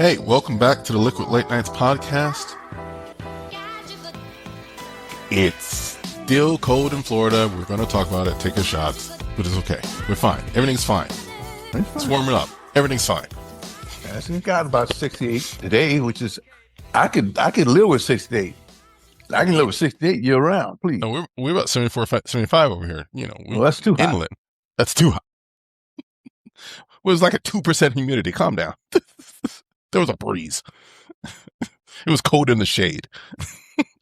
Hey, welcome back to the Liquid Late Nights podcast. It's still cold in Florida. We're going to talk about it, take a shot, but it's okay. We're fine. Everything's fine. It's warming up. Everything's fine. It's got about 68 today, which is, I could live with 68. I can live with 68 year round, please. No, we're about 74, 75 over here. You know, well, that's too hot. Inland. That's too hot. It was like a 2% humidity. Calm down. There was a breeze. It was cold in the shade.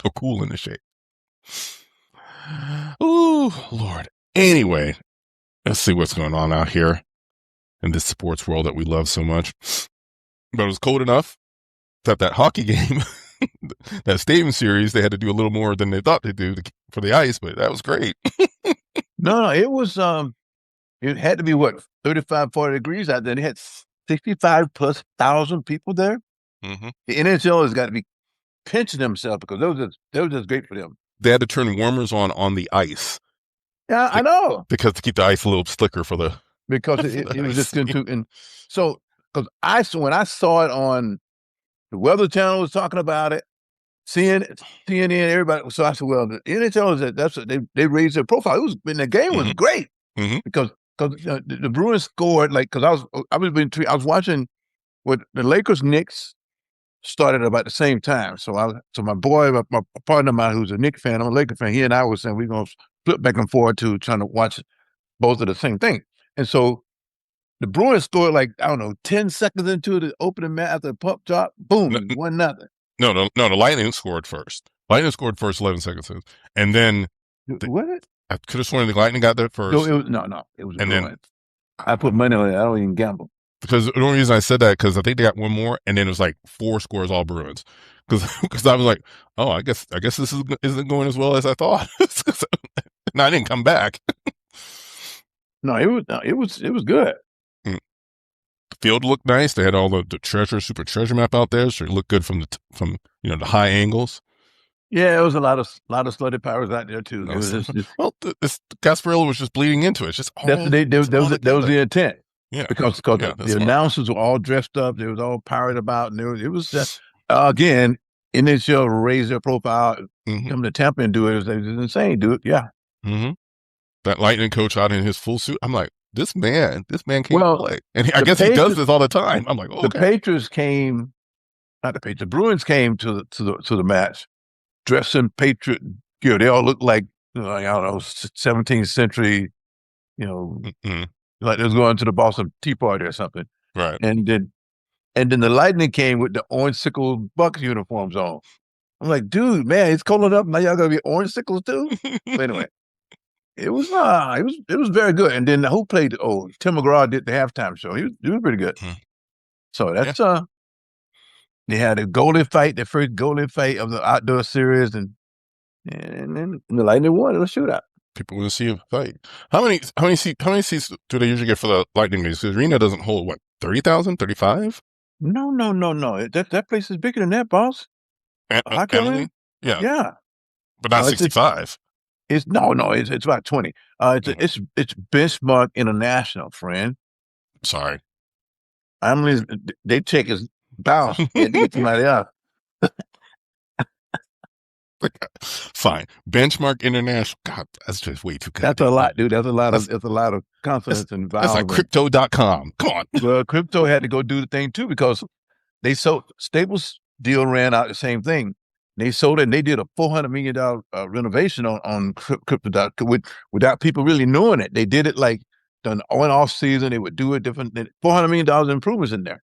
Or cool in the shade. Ooh, Lord. Anyway, let's see what's going on out here in this sports world that we love so much. But it was cold enough that hockey game, that Stadium Series, they had to do a little more than they thought they'd do for the ice, but that was great. No, it was, it had to be, 35, 40 degrees out there. They had 65 plus thousand people there. Mm-hmm. The NHL has got to be pinching themselves because that was just great for them. They had to turn warmers on the ice. Yeah, I know. Because to keep the ice a little slicker for the... Because it was just going to... And so, because when I saw it on the Weather Channel was talking about it, CNN, everybody. So I said, well, the NHL that's what they raised their profile. The game was great because the Bruins scored because I was watching what the Lakers Knicks started about the same time. So my boy, my partner of mine who's a Knicks fan, I'm a Lakers fan. He and I were saying we're gonna flip back and forth to trying to watch both of the same thing. And so the Bruins scored 10 seconds into the opening match after the puck drop, boom, 1-0. No, the Lightning scored first. Lightning scored first 11 seconds. And then... What? I could have sworn the Lightning got there first. No, it was and Bruins. Then I put money on it. I don't even gamble. Because the only reason I said that, because I think they got one more, and then it was like 4 scores all Bruins. Because I was like, oh, I guess this isn't going as well as I thought. And I didn't come back. No, it was good. The field looked nice. They had all the super treasure map out there, so it looked good from the high angles. Yeah, it was a lot of slutty powers out there too. It was this Gasparilla was just bleeding into it. It's just that was the intent. Yeah, because the announcers were all dressed up. They was all powered about, and it was just again NHL raise their profile. Come to Tampa and do it. It was insane, dude. Yeah. Mm-hmm. That Lightning coach out in his full suit. I'm like, this man can't play, and I guess he does this all the time. I'm like, oh, the Patriots came, not the Patriots. The Bruins came to the match dressed in Patriot gear. They all looked like I don't know 17th century, like they was going to the Boston Tea Party or something. Right. And then the Lightning came with the orange sickle Bucks uniforms on. I'm like, dude, man, it's cold enough. Now y'all gonna be orange sickles too? But anyway, it was very good. And then who played? Oh, Tim McGraw did the halftime show. He was pretty good. So that's they had a goalie fight, the first goalie fight of the outdoor series, and then the Lightning won in a shootout. People want to see a fight. How many seats do they usually get for the Lightning games? Because the arena doesn't hold 30,000, 35? No. That place is bigger than that, boss. Yeah, but not 65. It's about 20. It's Benchmark International, friend. Sorry, they check his bounce and get somebody else. Fine. Benchmark International. God, that's just way too good. That's a lot, dude. That's a lot of confidence involved. That's like crypto.com. Come on. Well, crypto had to go do the thing too because they sold Staples deal ran out the same thing. They sold it and they did a $400 million renovation on crypto.com without people really knowing it. They did it like on off season. They would do it different. $400 million improvements in there.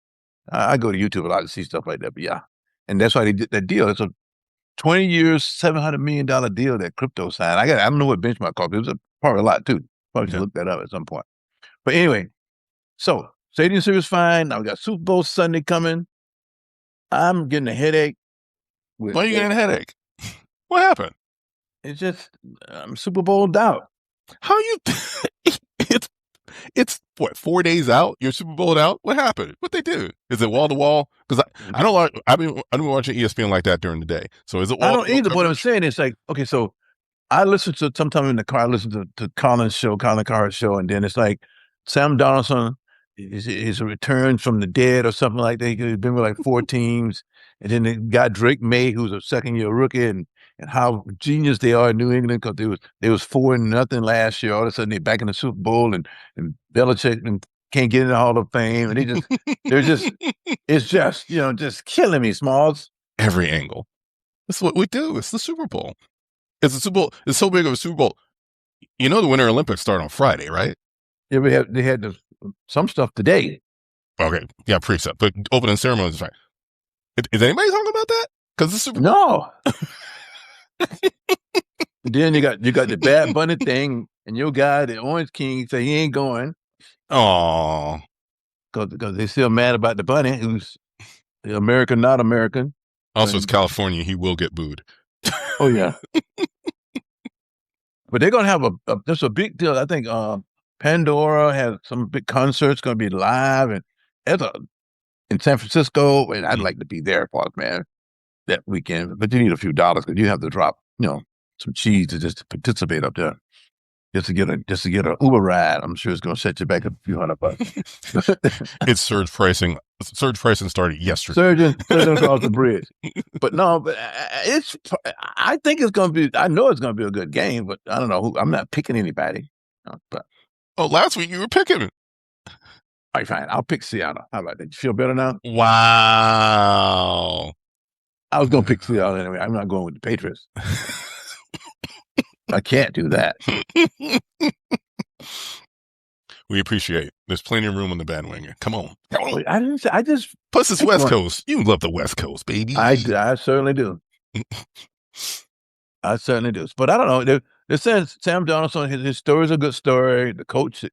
I go to YouTube a lot to see stuff like that, but yeah. And that's why they did that deal. It's a 20 years, $700 million deal that crypto signed. I don't know what benchmark cost. It was probably a lot too. Probably should look that up at some point. But anyway, so Stadium Series fine. Now we got Super Bowl Sunday coming. I'm getting a headache. Why are you getting a headache? What happened? It's just I'm Super Bowl out. How you? It's what 4 days out. You're Super Bowl out. What happened? What they do? Is it wall to wall? Because I don't like. I've been watching ESPN like that during the day. So is it? I don't either. But what I'm saying is like, okay, so I listen to sometime in the car. I listen to Colin Cowherd's show, and then it's like Sam Donaldson. his return from the dead or something like that. He's been with like 4 teams, and then they got Drake May, who's a 2nd-year rookie, and how genius they are in New England because they was 4-0 last year. All of a sudden they're back in the Super Bowl, and Belichick and can't get in the Hall of Fame, and it's just just killing me, Smalls. Every angle. That's what we do. It's the Super Bowl. It's the Super Bowl. It's so big of a Super Bowl. The Winter Olympics start on Friday, right? Yeah, they had some stuff today. Okay, yeah, preset, but opening ceremony is right. Is anybody talking about that? Because the Super Bowl. No. Then you got the Bad Bunny thing, and your guy, the Orange King, say he ain't going. Oh, because they're still mad about the bunny, who's American, not American. Also, it's California. He will get booed. Oh yeah. But they're gonna have there's a big deal. I think Pandora has some big concerts going to be live, and in San Francisco, and I'd like to be there, man, that weekend. But you need a few dollars because you have to drop, some cheese to just participate up there. Just to get a Uber ride, I'm sure it's going to set you back a few $100. It's surge pricing. Surge pricing started yesterday. Surging across the bridge. But no, I think it's going to be. I know it's going to be a good game, but I don't know who. I'm not picking anybody. But last week you were picking it. All right, fine. I'll pick Seattle. How about that? You feel better now? Wow. I was going to pick Seattle anyway. I'm not going with the Patriots. I can't do that. We appreciate. There's plenty of room on the bandwagon. Come on. I just. Plus, it's West Coast. You love the West Coast, baby. I certainly do. I certainly do. But I don't know. They said Sam Donaldson, his story is a good story. The coach,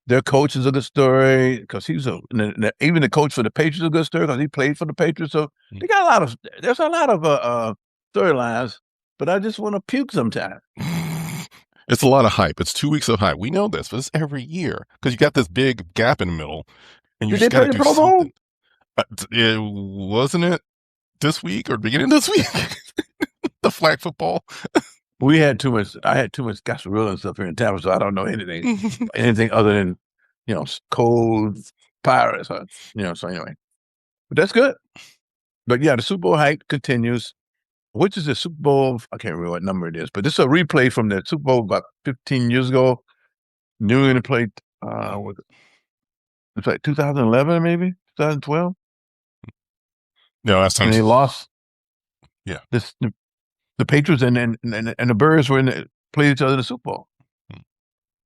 their coach is a good story because even the coach for the Patriots is a good story because he played for the Patriots. So they got there's a lot of storylines. But I just want to puke sometimes. It's a lot of hype. It's 2 weeks of hype. We know this, but it's every year because you got this big gap in the middle, and you just got to do something. Wasn't it this week or beginning of this week? The flag football. I had too much Gasparilla and stuff here in Tampa, so I don't know anything other than cold pirates. So anyway, but that's good. But yeah, the Super Bowl hype continues. Which is the Super Bowl? I can't remember what number it is, but this is a replay from the Super Bowl about 15 years ago. New England played, it's like 2011, maybe 2012. No, last time. And they lost. Yeah. The Patriots and the Birds played each other in the Super Bowl.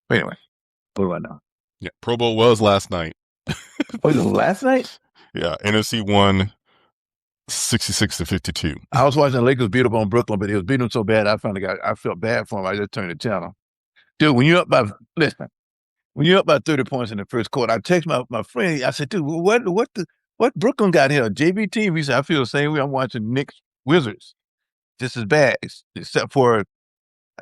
But anyway, put it right now. Yeah, Pro Bowl was last night. Oh, it was last night? Yeah, NFC won 66-52. I was watching the Lakers beat up on Brooklyn, but it was beating them so bad, I felt bad for them. I just turned the channel. Dude, when you're up by 30 points in the first quarter, I text my friend. I said, dude, what Brooklyn got here? JV team. He said, I feel the same way. I'm watching Knicks Wizards. Just as bad, except for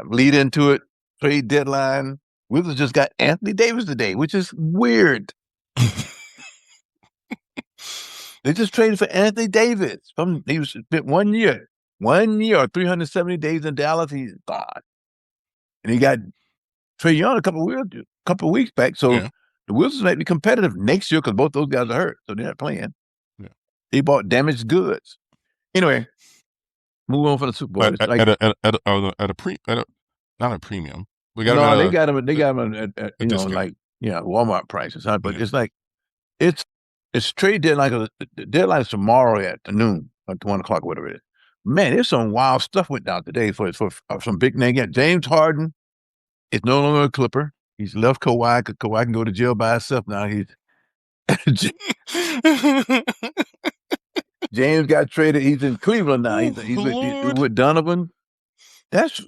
lead into it, trade deadline. Wizards just got Anthony Davis today, which is weird. They just traded for Anthony Davis. He was spent 1 year or 370 days in Dallas. He's gone, and he got Trae Young a couple of weeks back. So the Wizards might be competitive next year because both those guys are hurt, so they're not playing. Yeah. They bought damaged goods. Anyway, move on for the Super Bowl. Not a premium. They got them at Walmart prices, huh? But it's like it's trade deadline. The deadline is tomorrow at noon, like 1 o'clock, whatever it is. Man, there's some wild stuff went down today for some big name. Yeah, James Harden is no longer a Clipper. He's left Kawhi because Kawhi can go to jail by himself now. James got traded. He's in Cleveland now. He's with Donovan. That's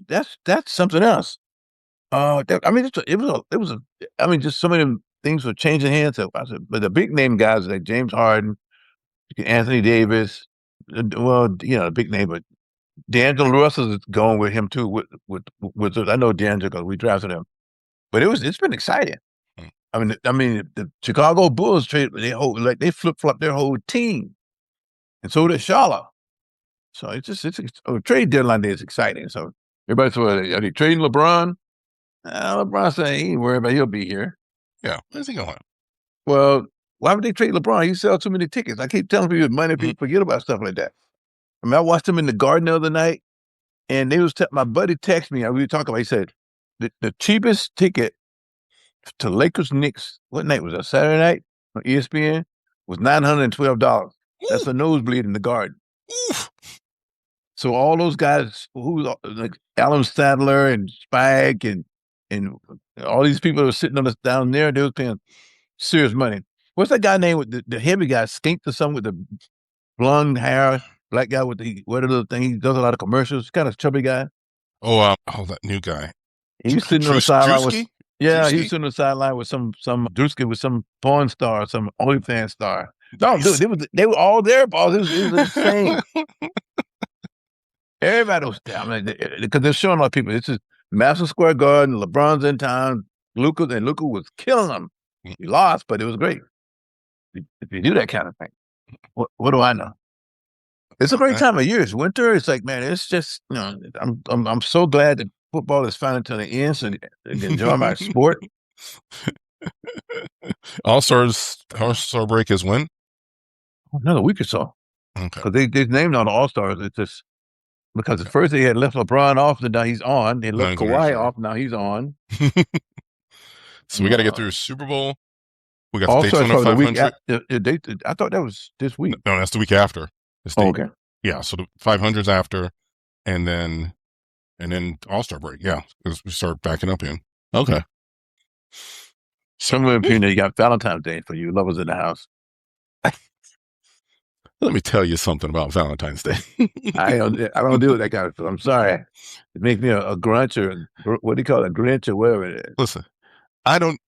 something else. Just some of them things were changing hands. So I said, but the big name guys like James Harden, Anthony Davis, the big name, but D'Angelo Russell is going with him too. With I know D'Angelo because we drafted him, but it's been exciting. I mean, the Chicago Bulls they flip flop their whole team, and so did Charlotte. So it's trade deadline day is exciting. So everybody said, are they trading LeBron? LeBron said he ain't worried about. He'll be here. Yeah, where's he going? Well, why would they trade LeBron? He sells too many tickets. I keep telling people money, Mhm. people forget about stuff like that. I mean, I watched him in the Garden the other night, and they was my buddy texted me. We were talking about. He said the cheapest ticket to Lakers Knicks. What night was that? Saturday night on ESPN was $912. That's a nosebleed in the Garden. Oof. So all those guys who like Alan Sadler and Spike and all these people that were sitting down there, they were paying serious money. What's that guy named with the heavy guy, Skink or something with the blonde hair, black guy with the what little thing? He does a lot of commercials. Kind of chubby guy. Oh, that new guy. He was sitting on the sideline with Drewski? he was Drewski? sitting on the sideline with some Drewski with some porn star, some OnlyFans star. No, Nice. dude, they were all there, Paul. It was insane. Everybody was down because they're showing a lot of people. This is Madison Square Garden. LeBron's in town. Luka was killing them. He lost, but it was great. If you do that kind of thing, what do I know? It's a great time of year. It's winter. It's like, man, it's just I'm so glad that football is finally to the end, so I can enjoy my sport. All-Star break is when? Another week or so. Okay. Because they named all the All-Stars. It's just because at first they had left LeBron off, and now he's on. They left Kawhi off, now he's on. So we got to get through Super Bowl. We got All-Stars Daytona 500. I thought that was this week. No, that's the week after. Okay. Yeah, so the 500's after, and then All-Star break. Yeah, because we start backing up in. Okay. Somewhere in between, you got Valentine's Day for you lovers in the house. Let me tell you something about Valentine's Day. I don't do that kind of stuff. I'm sorry. It makes me a grunch or what do you call it? A Grinch or whatever it is. Listen, I don't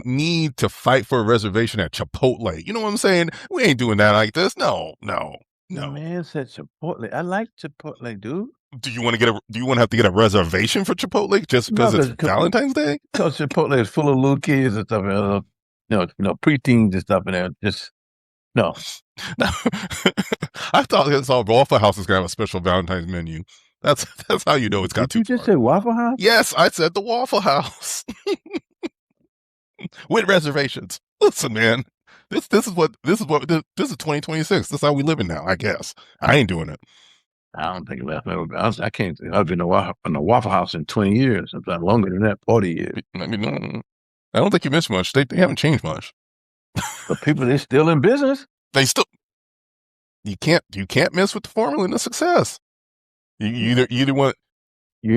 need to fight for a reservation at Chipotle. You know what I'm saying? We ain't doing that like this. No. The man said Chipotle. I like Chipotle, dude. Do you want to have to get a reservation for Chipotle just because it's Valentine's Day? Because Chipotle is full of little kids and stuff, preteens and stuff in there. Just no. I thought that's all Waffle House is gonna have a special Valentine's menu. That's how you know it's got too far. Did you just say Waffle House? Yes, I said the Waffle House with reservations. Listen, man, this is 2026. This is how we living now. I guess I ain't doing it. I don't think I can't. I've been in a Waffle House in 20 years. Sometimes longer than that, 40 years. I mean, I don't think you missed much. They haven't changed much. But people, they're still in business. You can't mess with the formula and the success. You either want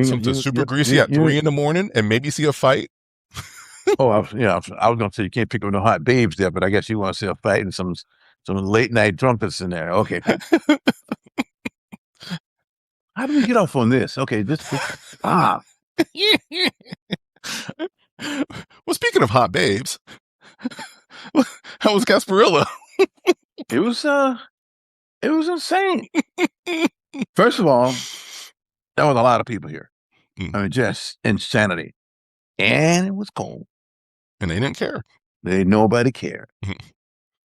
something super greasy at 3 a.m. and maybe see a fight. I was gonna say you can't pick up no hot babes there, but I guess you want to see a fight and some late night drunkenness in there. Okay. How do we get off on this? Okay, Well, speaking of hot babes, how was Gasparilla? It was insane. First of all, there was a lot of people here. I mean, just insanity. And it was cold. And they didn't care. Nobody cared.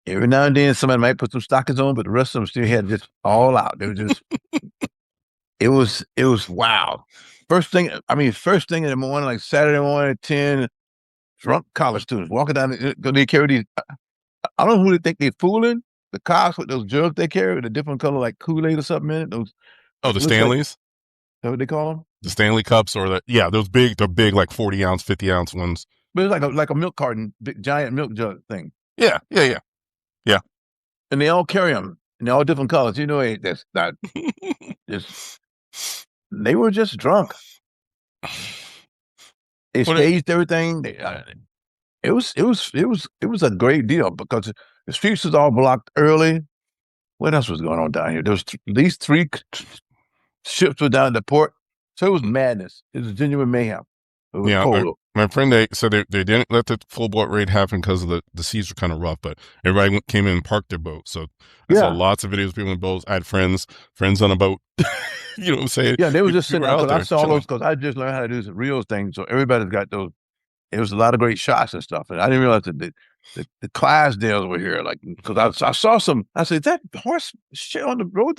Every now and then somebody might put some stockings on, but the rest of them still had just all out. They were just it was wild. First thing in the morning, like Saturday morning at 10, drunk college students walking down, they carry these, I don't know who they think they're fooling. The cops with those jugs they carry with a different color, like Kool-Aid or something in it. The Stanleys? Is that what they call them? The Stanley cups those big, they're big, like 40 ounce, 50 ounce ones. But it's like a milk carton, big, giant milk jug thing. Yeah. And they all carry them, and they're all different colors. That's not just. They were just drunk. They staged everything. It was a great deal because the streets was all blocked early. What else was going on down here? There was these 3 ships were down at the port, so it was madness. It was genuine mayhem. It was cold. My friend, they didn't let the full boat raid happen because of the seas were kind of rough, but everybody came in and parked their boat. So I saw lots of videos of people in boats. I had friends on a boat. You know what I'm saying? Yeah, they were just sitting out there. I saw those because I just learned how to do some real things. So everybody's got those. It was a lot of great shots and stuff. And I didn't realize that the Clydesdales were here. Like, because I saw some, I said, is that horse shit on the road?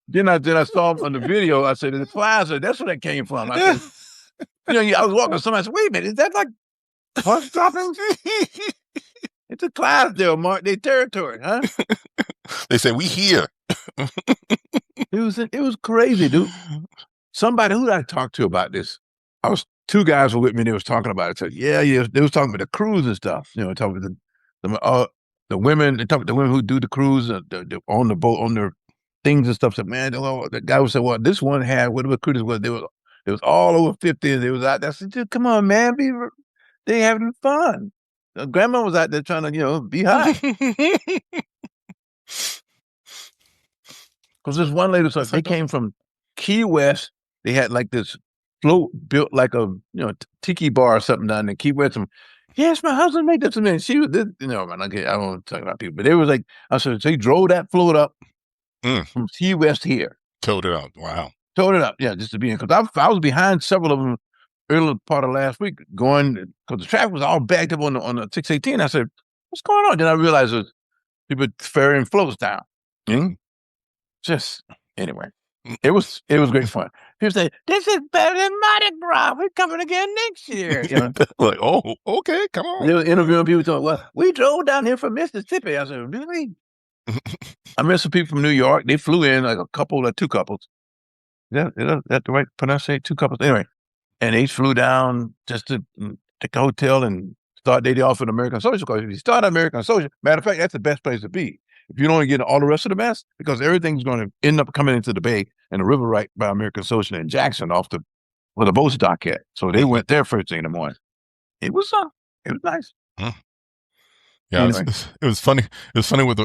Then I saw them on the video. I said, the Clydesdale, that's where that came from. I said, I was walking, somebody said, wait a minute, is that like Horse droppings? It's a Clydesdale, mark their territory, huh? They say we here. It was crazy, dude. Somebody who I talked to about this, two guys were with me. They was talking about it. Said, yeah, they was talking about the cruise and stuff. Talking about the women. They talk about the women who do the cruise on the boat on their things and stuff. Said, man, the guy was saying, well, this one had whatever cruise was. It was all over 50. They was out there. I said, come on, man, they having fun. Grandma was out there trying to be high. Because this one lady, so they came from Key West. They had like this float built like a tiki bar or something down there. Key West. Yes, my husband made this. And she was, man, okay, I don't want to talk about people, but they was like, I said, so he drove that float up from Key West here. Towed it up. Wow. Towed it up. Yeah, just to be in. Because I was behind several of them early part of last week going, because the traffic was all backed up on the 618. I said, what's going on? Then I realized it was people ferrying floats down. Just anyway, it was great fun. People say, this is better than Mardi Gras. We're coming again next year. Like, oh, okay, come on. They were interviewing people talking, well, we drove down here from Mississippi. I said, really? I met some people from New York. They flew in, like two couples. Is that the right pronunciation? Two couples. Anyway, and they flew down just to take a hotel and start dating off at American Social. Because if you start at American Social, matter of fact, that's the best place to be. If you don't get all the rest of the mess, because everything's going to end up coming into the bay and the river right by American Social in Jackson where the boat dock at. So they went there first thing in the morning. It was nice. Yeah, anyway. It was funny. It was funny with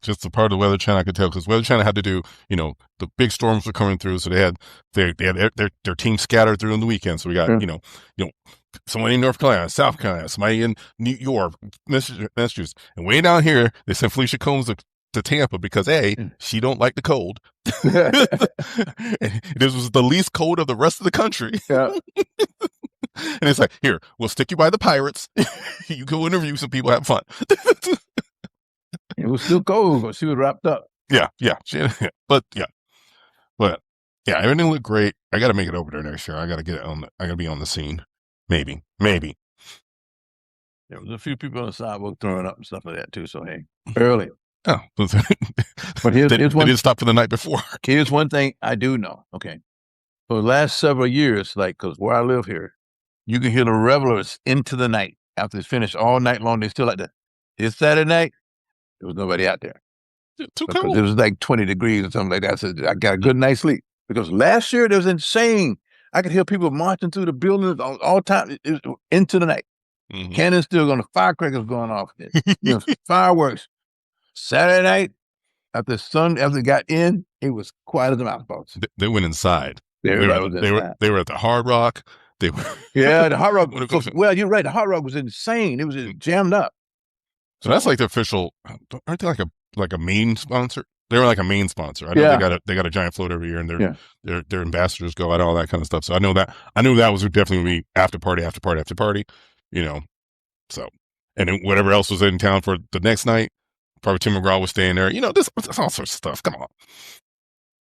just the part of the Weather Channel I could tell, because Weather Channel had to do, the big storms were coming through, so they had their team scattered through on the weekend. So we got somebody in North Carolina, South Carolina, somebody in New York, Massachusetts, and way down here they sent Felicia Combs to Tampa because she don't like the cold. This was the least cold of the rest of the country. Yeah. And it's like, here, we'll stick you by the Pirates. You go interview some people, have fun. It was still cold, but she was wrapped up. Yeah. But everything looked great. I got to make it over there next year. I got to get it I got to be on the scene. Maybe. There was a few people on the sidewalk throwing up and stuff like that too. So hey, early. Oh, but here's one. They didn't stop for the night before. Here's one thing I do know. Okay, for the last several years, because where I live here, you can hear the revelers into the night after it's finished all night long. They still like that. It's Saturday night. There was nobody out there. Too cold. It was like 20 degrees or something like that. So I got a good night's sleep. Because last year it was insane. I could hear people marching through the buildings all time into the night. Mm-hmm. Cannons still going, firecrackers going off. Fireworks. Saturday night, after it got in, it was quiet as a mouse box. They went inside. They were at the Hard Rock. They were the Hard Rock. Well, you're right. The Hard Rock was insane. It was just jammed up. So that's like the official. Aren't they like a main sponsor? They were like a main sponsor. I know they got a giant float every year, and their ambassadors go out, all that kind of stuff. So I knew that was definitely going to be after party. So, and then whatever else was in town for the next night, probably Tim McGraw was staying there. This all sorts of stuff. Come on.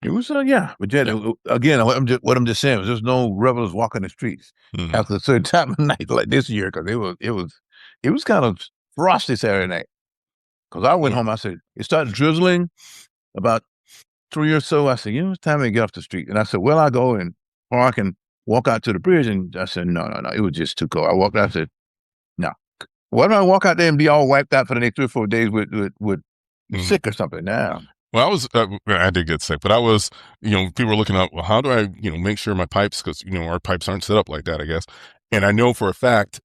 It was but again, what I'm just saying was there's no rebels walking the streets after a certain time of night like this year, because it was kind of frosty Saturday night. Because I went home, I said it started drizzling about 3 or so. I said, it's time to get off the street. And I said, well, I'll go and park and walk out to the bridge. And I said, no, it was just too cold. I walked out. I said, no. Why don't I walk out there and be all wiped out for the next 3 or 4 days with sick or something? Now. Well, I did get sick, but I was, people were looking up, well, how do I, make sure my pipes, because, our pipes aren't set up like that, I guess. And I know for a fact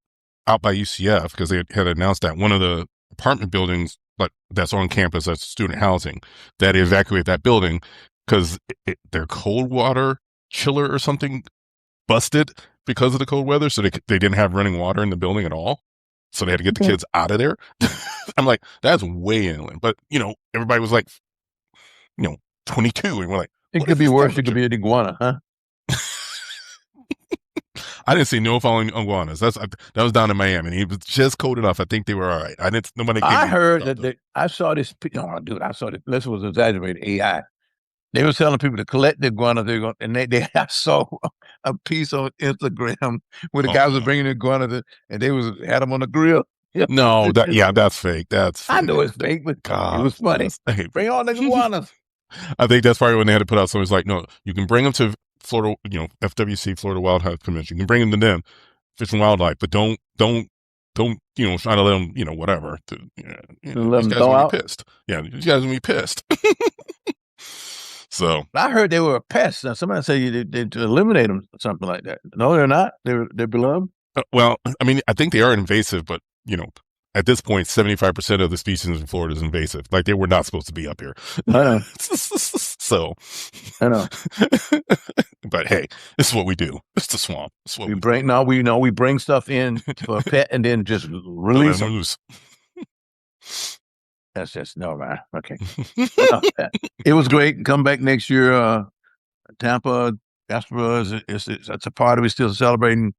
out by UCF, because they had announced that one of the apartment buildings that's on campus, that's student housing, that evacuate that building because their cold water chiller or something busted because of the cold weather. So they didn't have running water in the building at all. So they had to get the kids out of there. I'm like, that's way inland. But, everybody was like, 22. And we're like, it could be worse. It could be an iguana, huh? I didn't see no falling iguanas. That was down in Miami, and it was just cold enough. I think they were all right. I heard that I saw this. Oh, dude, I saw this. This was exaggerated AI. They were telling people to collect the iguana. And I saw a piece on Instagram where the guys were bringing the iguana and they had them on the grill. Yeah. No, that's fake. That's fake. I know it's fake, but God, it was funny. Bring on the iguanas. I think that's probably when they had to put out something like, no, you can bring them to Florida, FWC, Florida Wildlife Convention. You can bring them to them, Fish and Wildlife, but don't, try to let them, whatever. These guys gonna be pissed. Yeah, these guys gonna be pissed. So I heard they were a pest. Now somebody said they eliminate them or something like that. No, they're not. They're beloved. Well, I mean, I think they are invasive, but at this point, 75% of the species in Florida is invasive. Like they were not supposed to be up here. I know. So I know. But hey, this is what we do. It's the swamp. It's what we bring stuff in for a pet and then just release them. Loose. That's just no, man. Okay. It was great. Come back next year. Tampa, Gasparilla that's a party. We're still celebrating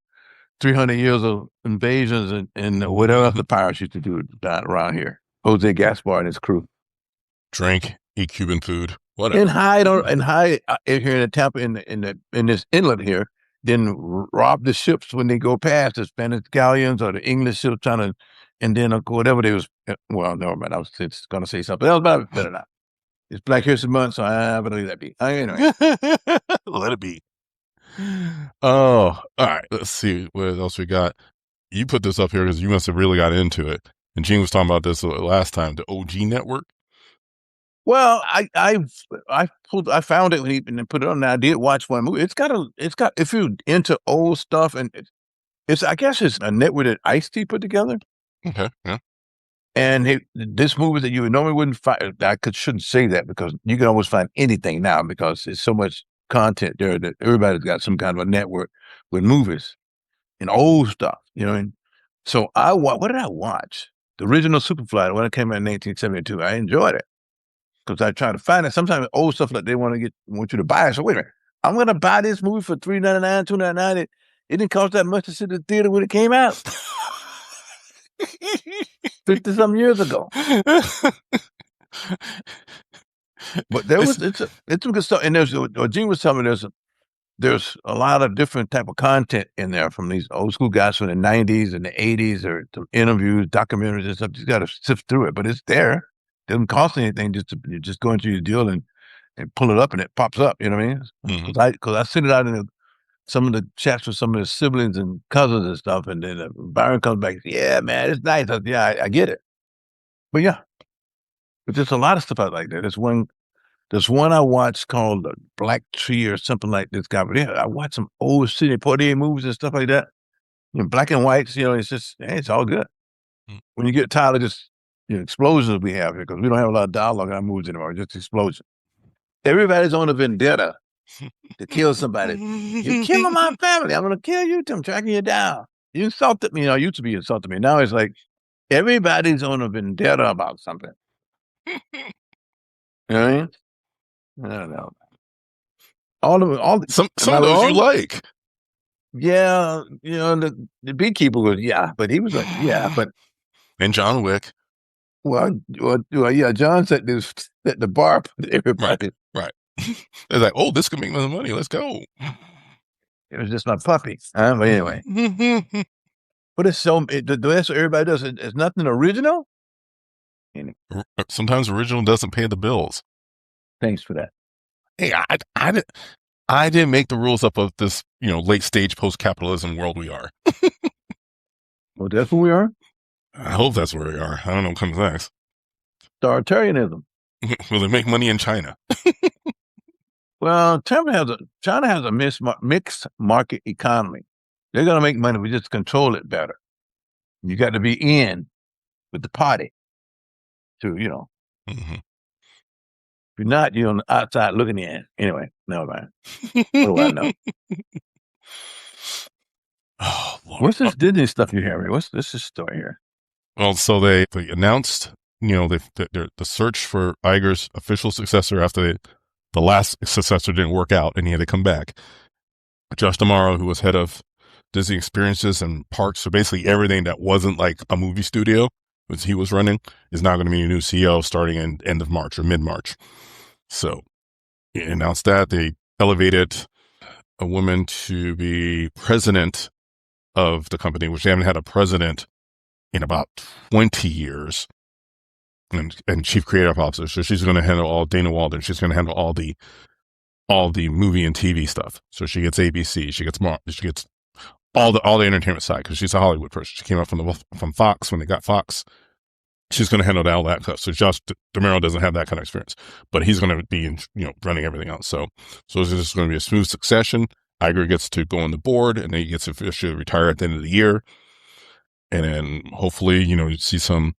300 years of invasions and whatever the pirates used to do around here. Jose Gaspar and his crew. Drink, eat Cuban food, whatever. And hide here in Tampa in this inlet here. Then rob the ships when they go past the Spanish galleons or the English ships trying to. And then whatever they was, well, never mind. I was just going to say something else, but better not. It's Black History Month, so I'm going to leave that be. Anyway. Let it be. Oh, all right. Let's see what else we got. You put this up here because you must have really got into it. And Gene was talking about this last time, the OG network. Well, I found it and then put it on. And I did watch one movie. It's got if you're into old stuff, and I guess it's a network that Ice-T put together. Okay, yeah. And this movie that you normally wouldn't find, shouldn't say that because you can almost find anything now because there's so much content there that everybody's got some kind of a network with movies and old stuff, And so what did I watch? The original Superfly when it came out in 1972. I enjoyed it because I try to find it. Sometimes old stuff like they want you to buy it. So wait a minute, I'm going to buy this movie for $3.99, $2.99. It didn't cost that much to see the theater when it came out. 50-some years ago. But it's some good stuff. And there's what Gene was telling me, there's a lot of different type of content in there from these old school guys from the 90s and the 80s or some interviews, documentaries and stuff. You got to sift through it, but it's there. It doesn't cost anything you just go into your deal and pull it up and it pops up. You know what I mean? Because I sent it out in some of the chats with some of his siblings and cousins and stuff. And then Byron comes back, yeah, man, it's nice. I get it. But yeah, but there's a lot of stuff out like that. There's one I watched called Black Tree or something like this guy. But yeah, I watched some old Sidney Poitier movies and stuff like that. Black and whites, it's just, it's all good. When you get tired of just, explosions we have here, because we don't have a lot of dialogue in our movies anymore, just explosions. Everybody's on a vendetta to kill somebody. You kill my family, I'm going to kill you too. I'm tracking you down. You insulted me. I used to be insulted me. Now it's like everybody's on a vendetta about something. You know what I mean? I don't know. Some of those you like. Yeah, the beekeeper was, but he was like, but. And John Wick. Well, yeah, John said this at the bar for everybody. Right. They're like, oh, this could make me money. Let's go. It was just my puppy. But anyway. But that's what everybody does. It's nothing original. Sometimes original doesn't pay the bills. Thanks for that. Hey, I didn't make the rules up of this, late stage post-capitalism world we are. Well, that's where we are? I hope that's where we are. I don't know what comes next. Authoritarianism. Will they make money in China? Well, China has a mixed market economy. They're going to make money. We just control it better. You got to be in with the party to, Mm-hmm. If you're not, you're on the outside looking in. Anyway, never mind. What do I know? Oh, Lord. What's this Disney stuff you hear? What's this story here? Well, so they announced, the search for Iger's official successor after the last successor didn't work out and he had to come back. Josh D'Amaro, who was head of Disney Experiences and Parks, so basically everything that wasn't like a movie studio, which he was running, is now going to be a new CEO starting in end of March or mid-March. So, announced that they elevated a woman to be president of the company, which they haven't had a president in about 20 years, and chief creative officer. So she's going to handle all Dana Walden. She's going to handle all the movie and TV stuff. So she gets ABC. She gets all the entertainment side because she's a Hollywood person. She came up from Fox when they got Fox. She's going to handle all that stuff. So Josh DeMero doesn't have that kind of experience, but he's going to be running everything else. So it's just going to be a smooth succession. Iger gets to go on the board, and then he gets to officially retire at the end of the year. And then hopefully, you see some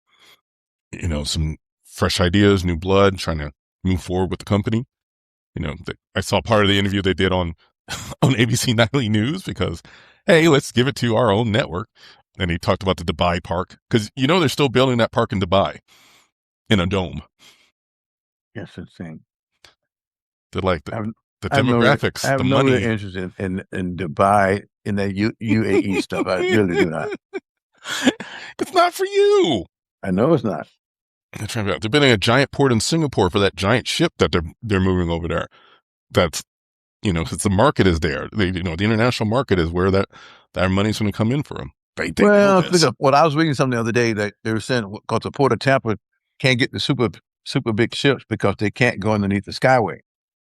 fresh ideas, new blood, trying to move forward with the company. I saw part of the interview they did on ABC Nightly News because, hey, let's give it to our own network. And he talked about the Dubai park because, they're still building that park in Dubai in a dome. Yes, insane. They're like the demographics, I have the no money. interest in Dubai, in the UAE stuff. I really do not. It's not for you. I know it's not. They're building a giant port in Singapore for that giant ship that they're moving over there. That's, since the market is there, the international market is where that money's going to come in for them. Well, I was reading something the other day that they were saying because the Port of Tampa can't get the super big ships because they can't go underneath the skyway.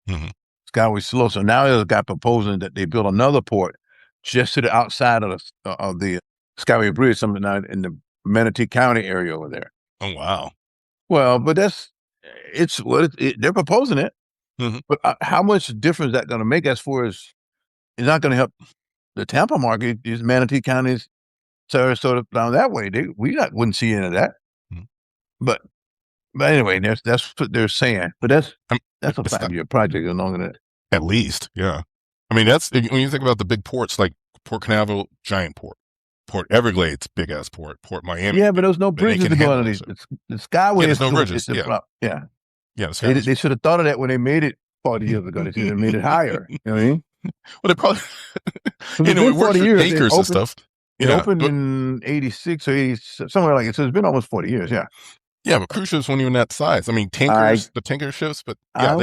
Mm-hmm. Skyway's slow. So now there's a guy proposing that they build another port just to the outside of the Skyway Bridge, something down in the Manatee County area over there. Oh, wow. Well, but they're proposing it. Mm-hmm. But how much difference is that going to make as far as it's not going to help the Tampa market? These Manatee counties, Sarasota down that way, wouldn't see any of that. Mm-hmm. But anyway, that's what they're saying. But that's a 5-year project, and longer than that. At least, yeah. I mean, that's when you think about the big ports like Port Canaveral, giant port. Port Everglades, big ass port. Port Miami. Yeah, but there's no bridges to go underneath. The Skyway there's no bridges. Yeah. They should have thought of that when they made it 40 years ago. They should have made it higher. You know what I mean? Well, they probably, it works for tankers and stuff. It opened in 86 or 80, somewhere like it. So it's been almost 40 years. Yeah. Yeah, but cruise ships weren't even that size. I mean, the tanker ships, but yeah,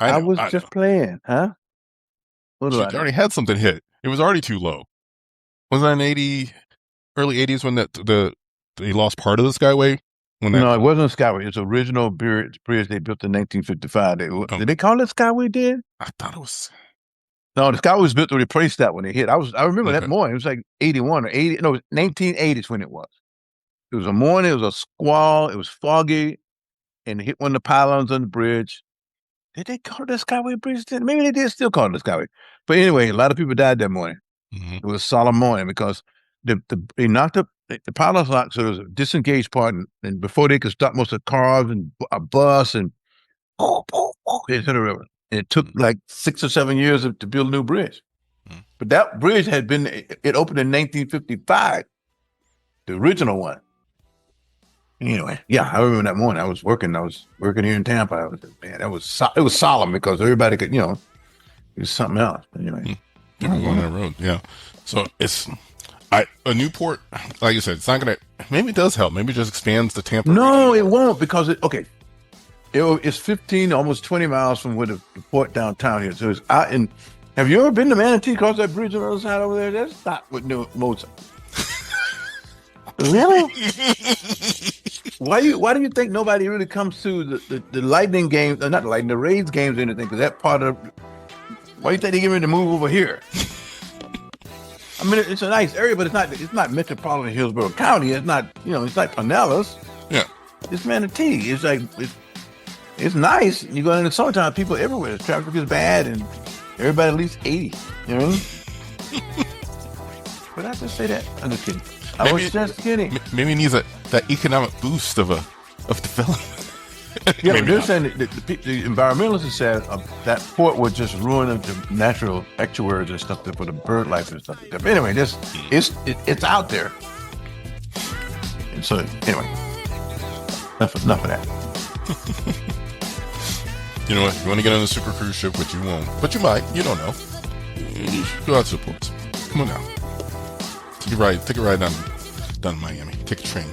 I was just playing, huh? They already had something hit. It was already too low. Was that in early 80s when they lost part of the Skyway? No, it wasn't a Skyway. It's original bridge they built in 1955. Did they call it Skyway then? I thought it was. No, the Skyway was built to replace that when it hit. I remember that morning. It was like 81 or 80. No, 1980s when it was. It was a morning. It was a squall. It was foggy, and it hit one of the pylons on the bridge. Did they call it the Skyway Bridge then? Maybe they did still call it the Skyway. But anyway, a lot of people died that morning. Mm-hmm. It was a solemn morning because they knocked up the pylons locked, so there was a disengaged part, and before they could stop most of the cars and a bus and they hit the river. And it took like 6 or 7 years to build a new bridge. Mm-hmm. But that bridge it opened in 1955, the original one. Anyway, yeah, I remember that morning. I was working here in Tampa. It was solemn because everybody could, it was something else. But anyway. People going on that road, yeah. So it's a new port, like you said, it's not gonna. Maybe it does help. Maybe it just expands the Tampa. No, it won't because it's 15, almost 20 miles from where the port downtown here. So it's out in. Have you ever been to Manatee? Across that bridge on the other side over there? That's not what most. Really? Why do you think nobody really comes to the Lightning games? Not the Lightning, the Rays games or anything? Because that part of. Why do you think they give me to move over here? I mean, it's a nice area, but it's not metropolitan Hillsborough County. It's not, it's like Pinellas. Yeah. It's Manatee. It's like, it's nice. You go in the summertime, people everywhere. The traffic is bad and everybody at least 80. You know what I mean? But I just say that. I'm just kidding. I was just kidding. Maybe it needs that economic boost of development. Yeah, but they're saying that the environmentalists said that port would just ruin the natural estuaries and stuff for the bird life and stuff like that. But anyway, it's out there. And so anyway, enough of that. You know what? You want to get on a super cruise ship, which you won't, but you might. You don't know. Go out to the ports. Come on now. Take a ride down to Miami. Take a train.